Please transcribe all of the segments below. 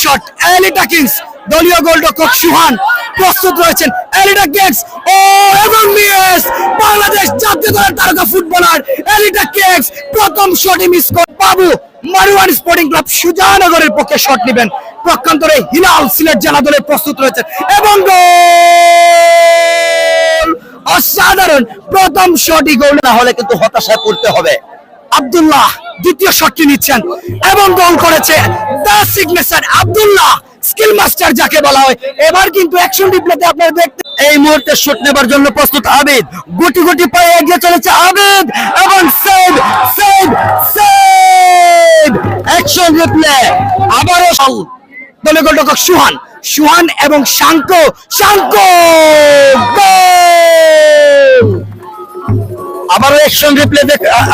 Shot, Elita Kings দলীয় গোলরক্ষক সুহান প্রস্তুত রয়েছেন। এলিটা কিংস ও এবং মিস, বাংলাদেশ জাতীয় দলের তারকা ফুটবলার এলিটা কিংস প্রথম শটই মিস করে। বাবু মারওয়ান স্পোর্টিং ক্লাব সুজানগরের পক্ষে শট নেবেন। পক্ষান্তরে হিলাল সিলেট জেলা দলে প্রস্তুত রয়েছেন এবং গোল, অসাধারণ প্রথম শটই গোল। না হলে কিন্তু হতাশায় পড়তে হবে। আব্দুল্লাহ দ্বিতীয় শটটি নিচ্ছেন এবং গোল করেছে the signature Abdullah, skill master যাকে বলা হয়। এবার কিন্তু অ্যাকশন রিপ্লেতে আপনারা দেখতে এই মুহূর্তে শুট নেবার জন্য প্রস্তুত আবিদ, গুটি গুটি পায়ে এগিয়ে চলেছে আবিদ এবং save save save. Action replay আবারও দলীয় গোলরক্ষক সুহান, সুহান এবং শাঙ্কো, শাঙ্কো গোল। আবারও অ্যাকশন রিপ্লে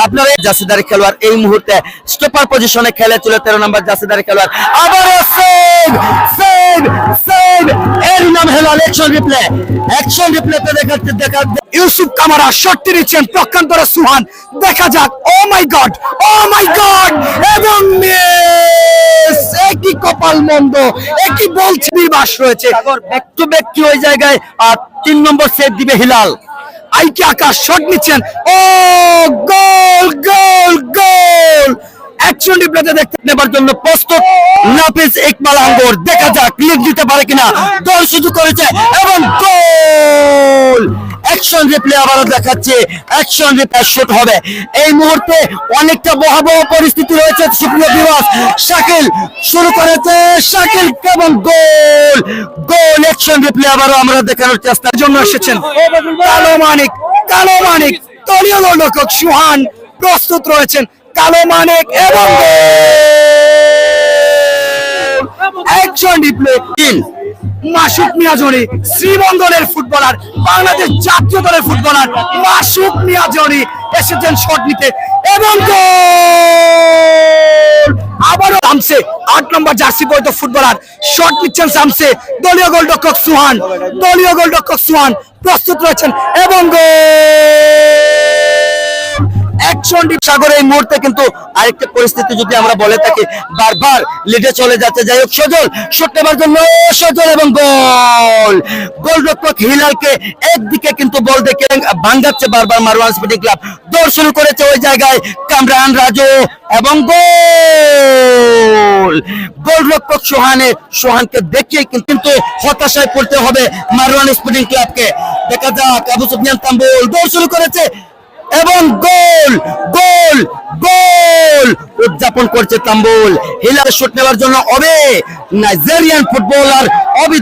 আপনারা জাসিদারি খেলোয়াড় এই মুহূর্তে স্টপার পজিশনে খেলে চলে 13 নম্বর জাসিদারি খেলোয়াড়। আবারও সেভ সেভ সেভ, এর নাম হেলাল। অ্যাকশন রিপ্লেতে দেখা ইউসুফ কামারা শটটি নিচ্ছেন, পক্ষান্তরে সুহান। দেখা যাক, ও মাই গড, ও মাই গড, এবং মিস। একই কপাল মন্দ, একই বলছে নির্বাস রয়েছে। ব্যাক টু ব্যাক কি ওই জায়গায় 3 নম্বর সেভ দিবে হিলাল। আইকে আকাশ শট নিচ্ছেন, ও গোল গোল গোল। অ্যাকশন রিপ্লেতে দেখতে নেবার জন্য প্রস্তুত নাফিস ইকবাল আঙ্গুর। দেখা যাক লিড দিতে পারে কিনা। দল শুধু করেছে এবং গোল। অ্যাকশন রিপ্লে আবারও দেখাচ্ছে, অ্যাকশন রিপ্লে শুট হবে। এই মুহূর্তে অনেকটা ভয়াবহ পরিস্থিতি রয়েছে। সুপ্রিয় ভিউয়ার্স, শাকিল শুরু করেছে, শাকিল এবং গোল গোল। অ্যাকশন রিপ্লে আবারও আমরা দেখানোর চেষ্টার জন্য এসেছেন। কালো মানিক, কালো মানিক দলীয় গোলরক্ষক সুহান প্রস্তুত রয়েছেন। কালো মানিক এবং অ্যাকশন রিপ্লে। মাসুক মিয়াজনি শ্রীমঙ্গলের ফুটবলার, বাংলাদেশ জাতীয় দলের ফুটবলার মাসুক মিয়াজনি এসেছেন শট নিতে এবং গোল। আবারও সামসে 8 নম্বর জার্সি পরিহিত ফুটবলার শট নিচ্ছেন সামসে। দলীয় গোলরক্ষক সুহান, দলীয় গোলরক্ষক সুহান প্রস্তুত রয়েছেন এবং অ্যাকশন সাগরে এই মুহূর্তে কিন্তু আরেকটা পরিস্থিতি যদি আমরা বলে থাকি, বারবার লিডে চলে যাচ্ছে। যাই হোক, সজল শট নেবার জন্য, সজল এবং গোল। গোলরক্ষক হিলালকে একদিকে কিন্তু বল দেখে ভাঙাচ্ছে বারবার মারওয়ান স্পোর্টিং ক্লাব। দৌড় শুরু করেছে ওই জায়গায় কামরান রাজু এবং গোল। গোলরক্ষক সোহানকে দেখিয়ে কিন্তু হতাশায় পড়তে হবে মারওয়ান স্পোর্টিং ক্লাবকে। দেখা যাক, আবু সুফিয়ান তাম্বুল দৌড় শুরু করেছে এবং গোল গোল গোল উদযাপন করছে তাম্বুল। হিলাল শুট নেওয়ার জন্য নাইজেরিয়ান ফুটবলার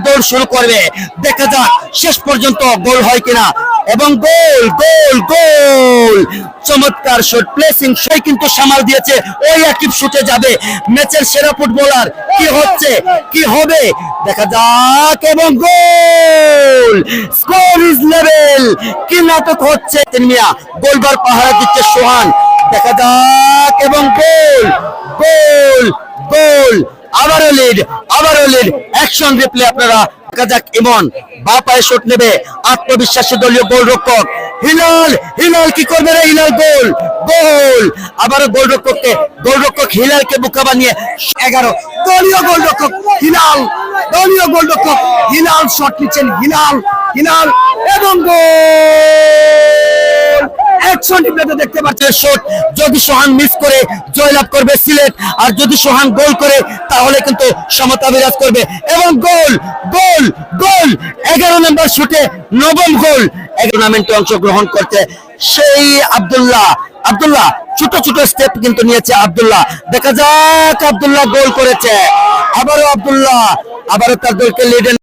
দৌড় শুরু করবে। দেখা যাক শেষ পর্যন্ত গোল হয় কিনা এবং গোল গোল গোল। চমৎকার শুট, প্লেসিং সেই কিন্তু সামাল দিয়েছে। ওই একই শুটে যাবে ম্যাচের সেরা ফুটবলার। কি হচ্ছে, কি হবে দেখা যাক এবং গোল। Score is level. কি নাটক হচ্ছে, মিয়া গোলবার পাহারা দিচ্ছে সোহান। দেখা যাক এবং গোল গোল গোল। আবারও লিড, আবারও লিড। অ্যাকশন রিপ্লে আপনারা দেখা যাক। ইমন বা পায়ে শট নেবে, আত্মবিশ্বাসী দলীয় গোলরক্ষক হিলাল। হিলাল কি করবে রে? হিলাল গোল গোল। আবারও গোলরক্ষক হিলালকে বোকা বানিয়ে 11 দলীয় গোলরক্ষক হিলাল, দলীয় গোলরক্ষক হিলাল শট নিচ্ছেন। হিলাল হিলাল এবং গোল। অ্যাকশন রিপ্লেতে দেখতে পাচ্ছেন শট। যদি সোহান মিস করে জয়লাভ করবে সিলেট, আর যদি সোহান গোল করে তাহলে কিন্তু সমতা বিরাজ করবে এবং গোল গোল গোল। 11 নম্বর শুটে 9ম গোল। টুর্নামেন্টে অংশগ্রহণ করতে সেই আব্দুল্লাহ ছোট ছোট স্টেপ কিন্তু নিয়েছে আব্দুল্লাহ। দেখা যাক, আব্দুল্লাহ গোল করেছে। আবারও আব্দুল্লাহ, আবারও তার দলকে লিডে